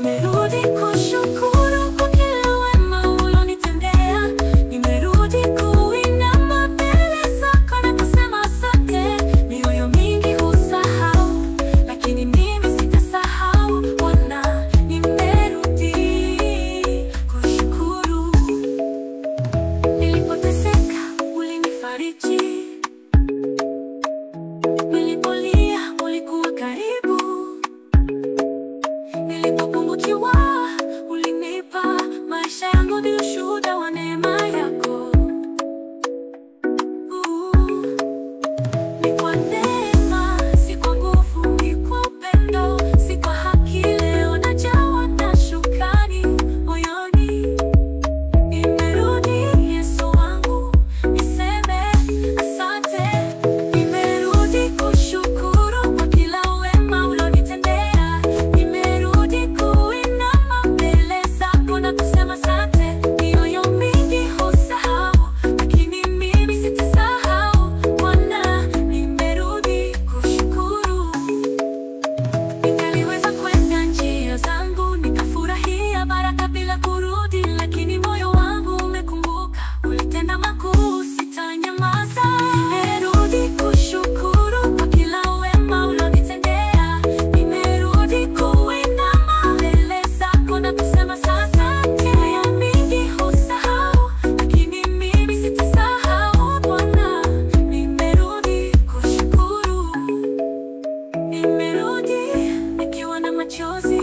Nimerudi kushukuru kwa kila wema ulionitendea. Nimerudi kuinama mbele zako na kusema asante. Mioyo mingi husahau, lakini mimi sitasahau Bwana. Nimerudi kushukuru. Nilipoteseka ulinifariji, nilipolia ulikuwa karibu, nilipopungukiwa ulinipa. Maisha yangu ni ushuhuda wa neema yako. Ni kwa neema, si kwa nguvu, ni kwa upendo, si kwa haki. Leo najawa na shukrani moyoni. Nimerudi Yesu wangu, niseme asante. Nimerudi kushukuru kwa kila wema ulionitendea. Nimerudi kuinama mbele zako na kusema asante. Mioyo mingi husahau, lakini mimi sitasahau Bwana. Nimerudi kushukuru. Ningaliweza kwenda njia zangu nikafurahia baraka bila kurudi, lakini moyo wangu umekumbuka ulitenda makuu, sitanyamaza. Nimerudi kushukuru kwa kila wema ulionitendea. Nimerudi kuinama mbele zako na kusema asante. Mioyo mingi husahau, lakini mimi sitasahau Bwana. Nimerudi kushukuru. Nimerudi nikiwa na machozi,